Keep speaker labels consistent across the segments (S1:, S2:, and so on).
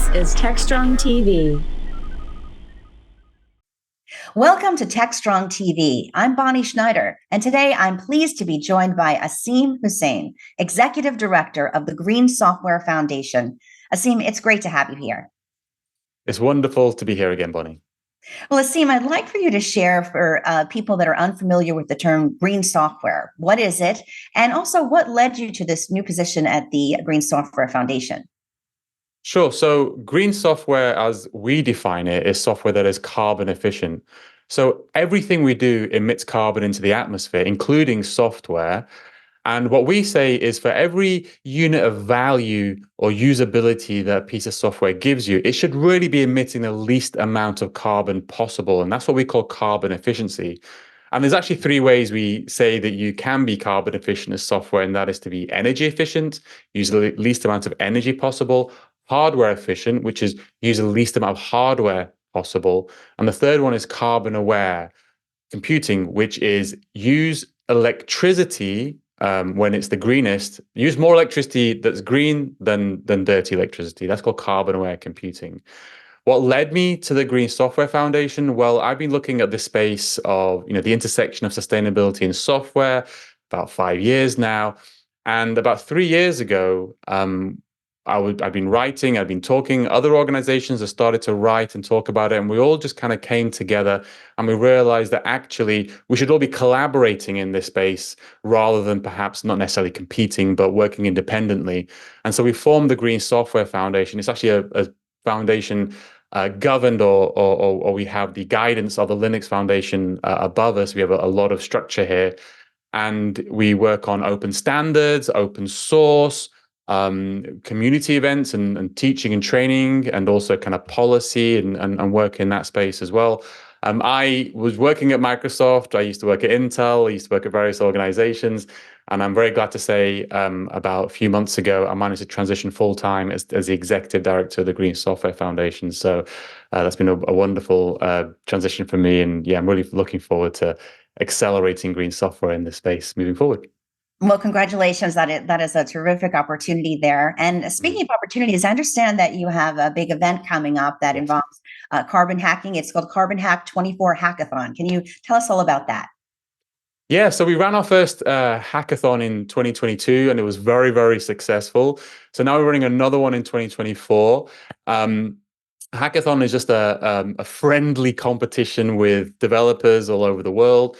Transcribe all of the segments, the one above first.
S1: This is Techstrong TV.
S2: Welcome to Techstrong TV. I'm Bonnie Schneider, and today I'm pleased to be joined by Asim Hussain, Executive Director of the Green Software Foundation. Asim, it's great to have you here.
S3: It's wonderful to be here again, Bonnie.
S2: Well, Asim, I'd like for you to share for people that are unfamiliar with the term green software. What is it? And also, what led you to this new position at the Green Software Foundation?
S3: Sure. So green software, as we define it, is software that is carbon efficient. So everything we do emits carbon into the atmosphere, including software. And what we say is for every unit of value or usability that a piece of software gives you, it should really be emitting the least amount of carbon possible. And that's what we call carbon efficiency. And there's actually three ways we say that you can be carbon efficient as software, and that is to be energy efficient, use the least amount of energy possible, hardware efficient, which is use the least amount of hardware possible. And the third one is carbon aware computing, which is use electricity when it's the greenest, use more electricity that's green than dirty electricity. That's called carbon aware computing. What led me to the Green Software Foundation? Well, I've been looking at the space of, the intersection of sustainability and software about 5 years now. And about 3 years ago, I've been writing, I've been talking, other organizations have started to write and talk about it. And we all just kind of came together and we realized that actually we should all be collaborating in this space rather than perhaps not necessarily competing, but working independently. And so we formed the Green Software Foundation. It's actually a foundation governed or we have the guidance of the Linux Foundation above us. We have a lot of structure here. And we work on open standards, open source, community events and teaching and training, and also kind of policy and work in that space as well. I was working at Microsoft. I used to work at Intel. I used to work at various organizations. And I'm very glad to say about a few months ago, I managed to transition full-time as the executive director of the Green Software Foundation. So that's been a wonderful transition for me. And yeah, I'm really looking forward to accelerating green software in this space moving forward.
S2: Well, congratulations. That is a terrific opportunity there. And speaking of opportunities, I understand that you have a big event coming up that involves carbon hacking. It's called Carbon Hack 24 Hackathon. Can you tell us all about that?
S3: Yeah, so we ran our first hackathon in 2022, and it was very, very successful. So now we're running another one in 2024. Hackathon is just a friendly competition with developers all over the world.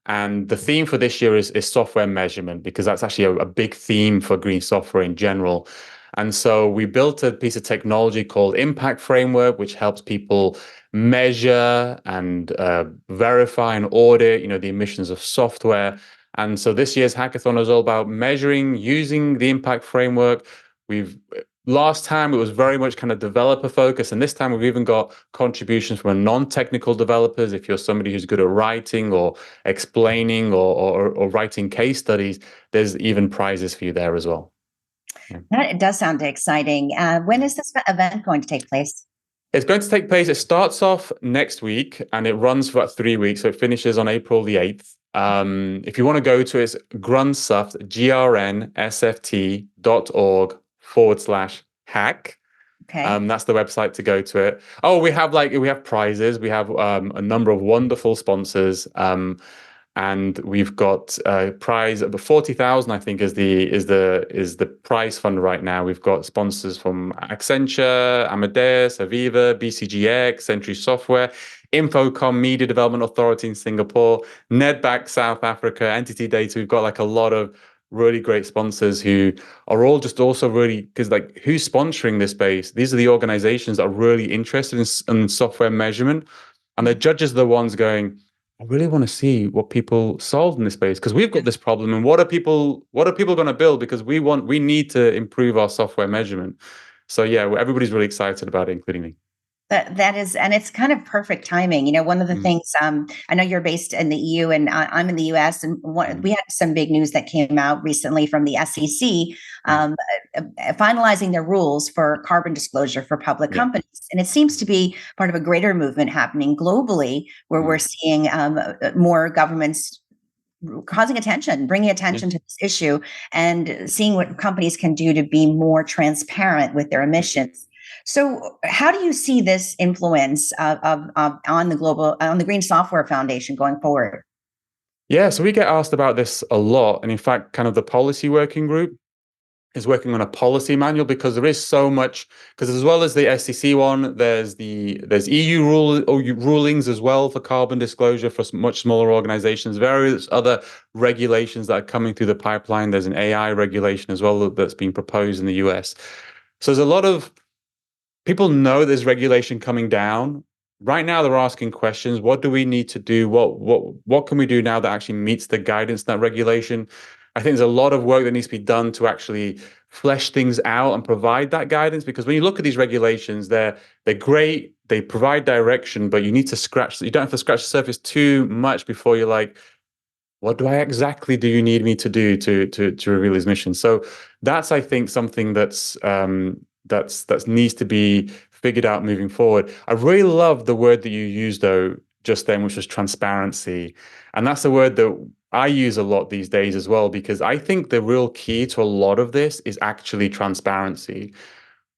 S3: And the theme for this year is software measurement, because that's actually a big theme for green software in general. And so we built a piece of technology called Impact Framework, which helps people measure and verify and audit, the emissions of software. And so this year's hackathon is all about measuring using the Impact Framework. Last time it was very much kind of developer focused, and this time we've even got contributions from non-technical developers. If you're somebody who's good at writing or explaining or writing case studies, there's even prizes for you there as well. Yeah.
S2: That does sound exciting. When is this event going to take place?
S3: It's going to take place, it starts off next week and it runs for about 3 weeks. So it finishes on April the 8th. If you want to go to it, it's grunsoft, grnsft.org/hack.
S2: Okay.
S3: That's the website to go to it. Oh, we have prizes. We have a number of wonderful sponsors. And we've got a prize of 40,000, I think, is the prize fund right now. We've got sponsors from Accenture, Amadeus, Aviva, BCGX, Century Software, Infocom Media Development Authority in Singapore, Nedbank South Africa, Entity Data. We've got a lot of really great sponsors who are all just also really, because who's sponsoring this space? These are the organizations that are really interested in software measurement, and the judges are the ones going, I really want to see what people solve in this space, because we've got this problem, and what are people going to build, because we need to improve our software measurement. So yeah, everybody's really excited about it, including me.
S2: That is, and it's kind of perfect timing. One of the things, I know you're based in the EU and I'm in the US, and we had some big news that came out recently from the SEC, finalizing their rules for carbon disclosure for public companies. And it seems to be part of a greater movement happening globally, where we're seeing more governments bringing attention to this issue and seeing what companies can do to be more transparent with their emissions. So, how do you see this influence on the Green Software Foundation going forward?
S3: Yeah, so we get asked about this a lot. And in fact, kind of the policy working group is working on a policy manual because there is so much, because as well as the SEC one, there's EU rulings as well for carbon disclosure for much smaller organizations, various other regulations that are coming through the pipeline. There's an AI regulation as well that's being proposed in the US. So there's a lot of people know there's regulation coming down. Right now, they're asking questions. What do we need to do? What can we do now that actually meets the guidance in that regulation? I think there's a lot of work that needs to be done to actually flesh things out and provide that guidance. Because when you look at these regulations, they're great. They provide direction, but you need to scratch. You don't have to scratch the surface too much before you're like, what do you need me to do to reveal his mission? So that's, I think, something that's needs to be figured out moving forward. I really love the word that you used though just then, which was transparency, and that's a word that I use a lot these days as well, because I think the real key to a lot of this is actually transparency.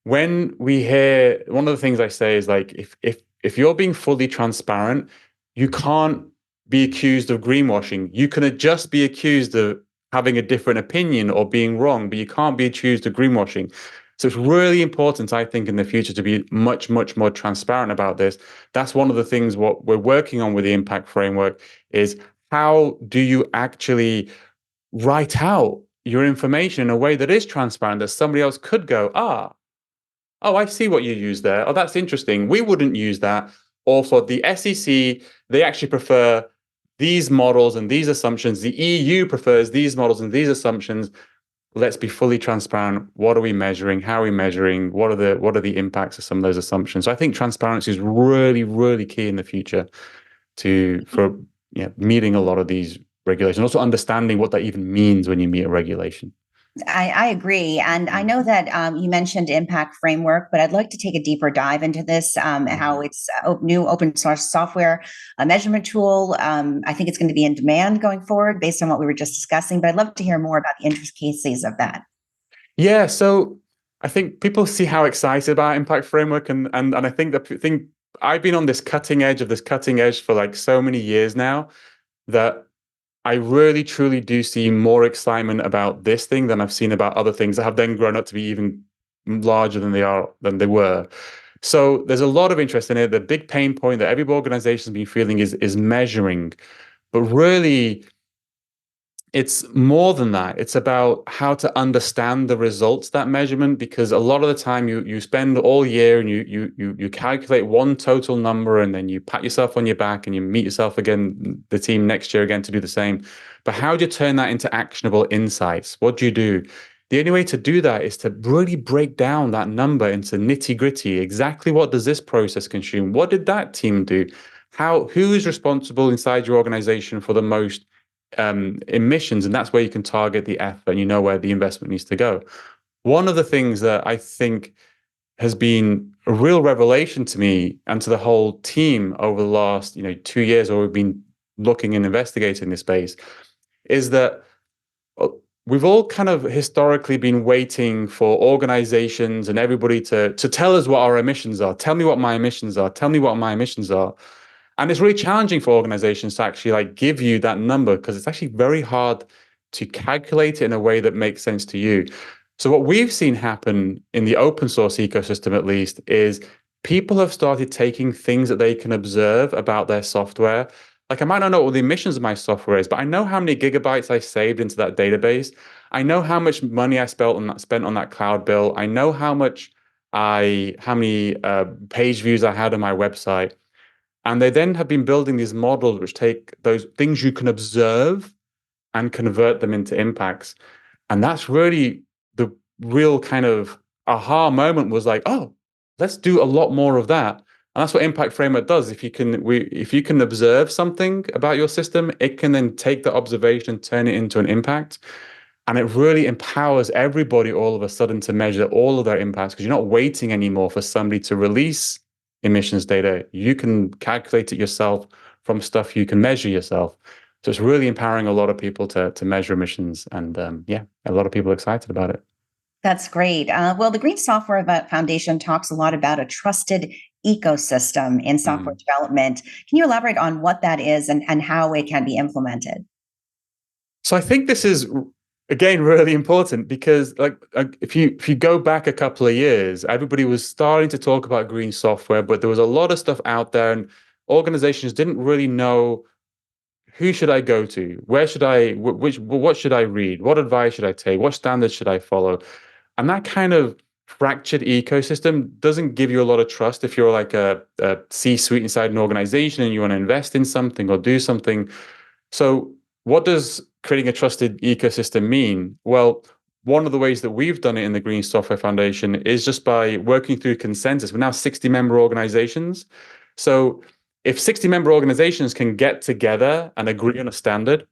S3: When we hear, one of the things I say is like, if you're being fully transparent, you can't be accused of greenwashing. You can just be accused of having a different opinion or being wrong, but you can't be accused of greenwashing. So it's really important, I think, in the future to be much, much more transparent about this. That's one of the things what we're working on with the impact framework is how do you actually write out your information in a way that is transparent, that somebody else could go, oh, I see what you use there. Oh, that's interesting. We wouldn't use that. Or for the SEC, they actually prefer these models and these assumptions. The EU prefers these models and these assumptions. Let's be fully transparent. What are we measuring? How are we measuring? What are the impacts of some of those assumptions? So I think transparency is really, really key in the future for meeting a lot of these regulations. Also understanding what that even means when you meet a regulation.
S2: I agree. And I know that you mentioned impact framework, but I'd like to take a deeper dive into this, how it's a new open source software, a measurement tool. I think it's going to be in demand going forward based on what we were just discussing, but I'd love to hear more about the intricacies of that.
S3: Yeah, so I think people see how excited about impact framework, and I think I've been on this cutting edge for like so many years now that I really, truly do see more excitement about this thing than I've seen about other things that have then grown up to be even larger than they were. So there's a lot of interest in it. The big pain point that every organization has been feeling is measuring, but really, it's more than that. It's about how to understand the results that measurement, because a lot of the time you spend all year and you calculate one total number and then you pat yourself on your back and you meet yourself again, the team next year again to do the same. But how do you turn that into actionable insights? What do you do? The only way to do that is to really break down that number into nitty gritty. Exactly what does this process consume? What did that team do? Who is responsible inside your organization for the most emissions, and that's where you can target the effort and you know where the investment needs to go. One of the things that I think has been a real revelation to me and to the whole team over the last 2 years, or we've been looking and investigating this space, is that we've all kind of historically been waiting for organizations and everybody to tell us what our emissions are. Tell me what my emissions are. Tell me what my emissions are. And it's really challenging for organizations to actually like give you that number, because it's actually very hard to calculate it in a way that makes sense to you. So what we've seen happen in the open source ecosystem, at least, is people have started taking things that they can observe about their software. Like, I might not know what the emissions of my software is, but I know how many gigabytes I saved into that database. I know how much money I spent on that cloud bill. I know how many page views I had on my website. And they then have been building these models which take those things you can observe and convert them into impacts. And that's really the real kind of aha moment, was like, oh, let's do a lot more of that. And that's what Impact Framework does. If you can observe something about your system, it can then take the observation, turn it into an impact. And it really empowers everybody all of a sudden to measure all of their impacts, because you're not waiting anymore for somebody to release emissions data. You can calculate it yourself from stuff you can measure yourself. So it's really empowering a lot of people to measure emissions. And a lot of people are excited about it.
S2: That's great. Well, the Green Software Foundation talks a lot about a trusted ecosystem in software
S3: Mm.
S2: development. Can you elaborate on what that is and how it can be implemented?
S3: So I think this is again really important because if you go back a couple of years, everybody was starting to talk about green software, but there was a lot of stuff out there and organizations didn't really know who should I go to, where should I what should I read, what advice should I take, what standards should I follow. And that kind of fractured ecosystem doesn't give you a lot of trust if you're like a C-suite inside an organization and you want to invest in something or do something. So, what does creating a trusted ecosystem mean? Well, one of the ways that we've done it in the Green Software Foundation is just by working through consensus. We're now 60 member organizations. So, if 60 member organizations can get together and agree on a standard,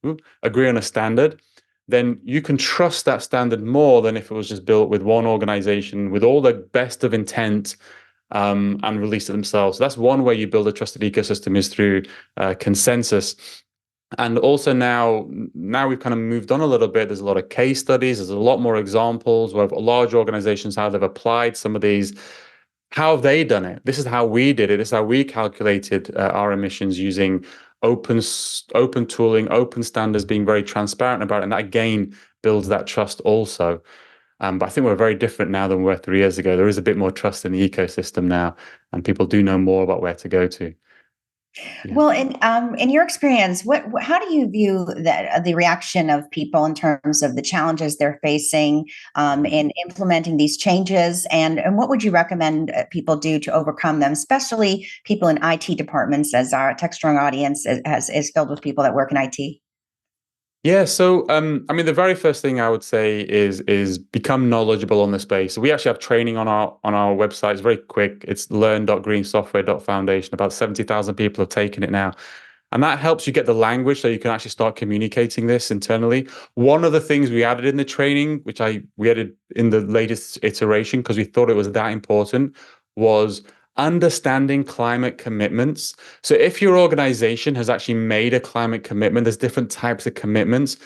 S3: then you can trust that standard more than if it was just built with one organization with all the best of intent and release it themselves. So that's one way you build a trusted ecosystem is through consensus. And also now we've kind of moved on a little bit. There's a lot of case studies. There's a lot more examples where large organizations, how they've applied some of these. How have they done it? This is how we did it. This is how we calculated our emissions using open tooling, open standards, being very transparent about it. And that again builds that trust also. But I think we're very different now than we were 3 years ago. There is a bit more trust in the ecosystem now, and people do know more about where to go to. Yeah.
S2: Well, in your experience, how do you view the reaction of people in terms of the challenges they're facing in implementing these changes, and what would you recommend people do to overcome them, especially people in IT departments, as our Techstrong audience is filled with people that work in IT?
S3: Yeah, so I mean, the very first thing I would say is become knowledgeable on the space. So we actually have training on our website. It's very quick. It's learn.greensoftware.foundation. About 70,000 people have taken it now. And that helps you get the language so you can actually start communicating this internally. One of the things we added in the training, which we added in the latest iteration because we thought it was that important, was understanding climate commitments. So if your organization has actually made a climate commitment, there's different types of commitments.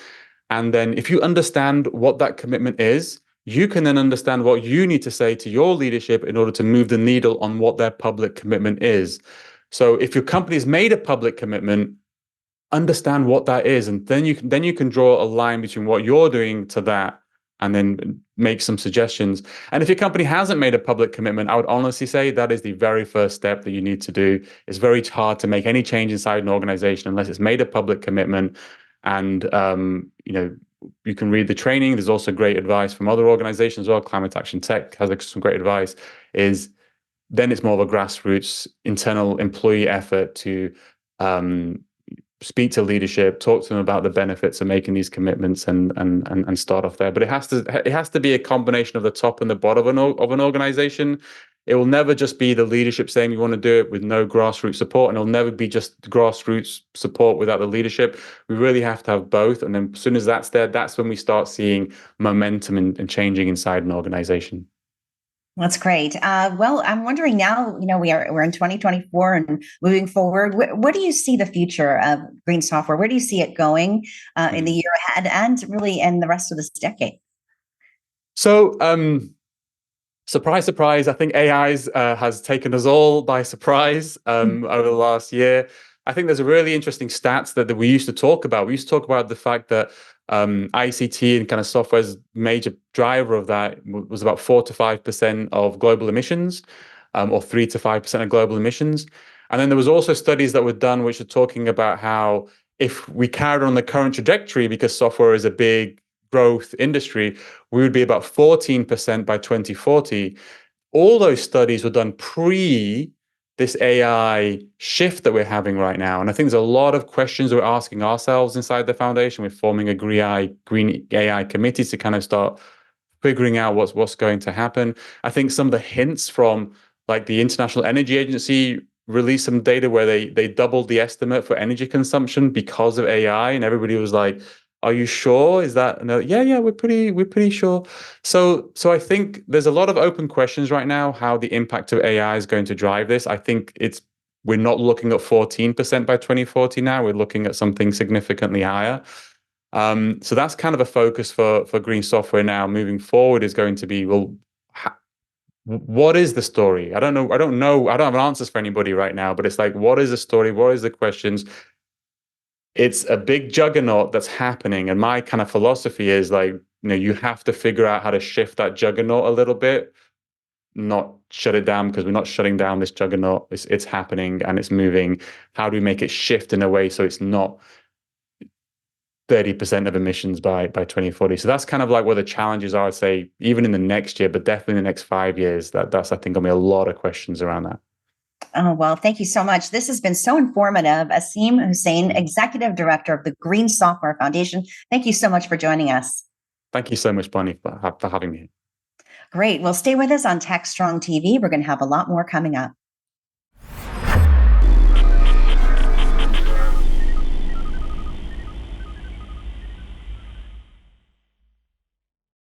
S3: And then if you understand what that commitment is, you can then understand what you need to say to your leadership in order to move the needle on what their public commitment is. So if your company's made a public commitment, understand what that is, and then you can draw a line between what you're doing to that and then make some suggestions. And if your company hasn't made a public commitment, I would honestly say that is the very first step that you need to do. It's very hard to make any change inside an organization unless it's made a public commitment. And you can read the training. There's also great advice from other organizations as well. Climate Action Tech has some great advice. Then it's more of a grassroots internal employee effort to speak to leadership, talk to them about the benefits of making these commitments, and start off there. But it has to be a combination of the top and the bottom of an organization. It will never just be the leadership saying we want to do it with no grassroots support, and it'll never be just grassroots support without the leadership. We really have to have both. And then as soon as that's there, that's when we start seeing momentum and changing inside an organization.
S2: That's great. Well, I'm wondering now, we're in 2024 and moving forward. What do you see the future of green software? Where do you see it going in the year ahead and really in the rest of this decade?
S3: So, surprise, surprise, I think AI has taken us all by surprise over the last year. I think there's a really interesting stats that we used to talk about. We used to talk about the fact that ICT and kind of software's major driver of that was about 4 to 5% of global emissions, or 3 to 5% of global emissions. And then there was also studies that were done which are talking about how if we carried on the current trajectory, because software is a big growth industry, we would be about 14% by 2040. All those studies were done pre this AI shift that we're having right now. And I think there's a lot of questions we're asking ourselves inside the foundation. We're forming a green AI committee to kind of start figuring out what's going to happen. I think some of the hints from like the International Energy Agency released some data where they doubled the estimate for energy consumption because of AI, and everybody was like, "Are you sure? Is that?" No, yeah, we're pretty sure. So I think there's a lot of open questions right now how the impact of AI is going to drive this. I think we're not looking at 14% by 2040 now. We're looking at something significantly higher. So that's kind of a focus for green software now. Moving forward is going to be, well, what is the story? I don't know. I don't have answers for anybody right now, but it's like, what is the story? What is the questions? It's a big juggernaut that's happening. And my kind of philosophy is like, you have to figure out how to shift that juggernaut a little bit, not shut it down, because we're not shutting down this juggernaut. It's happening and it's moving. How do we make it shift in a way so it's not 30% of emissions by 2040? So that's kind of like where the challenges are, I'd say, even in the next year, but definitely in the next 5 years. That's I think gonna be a lot of questions around that.
S2: Oh, well, thank you so much. This has been so informative. Asim Hussain, Executive Director of the Green Software Foundation. Thank you so much for joining us.
S3: Thank you so much, Bonnie, for having me.
S2: Great. Well, stay with us on Techstrong TV. We're going to have a lot more coming up.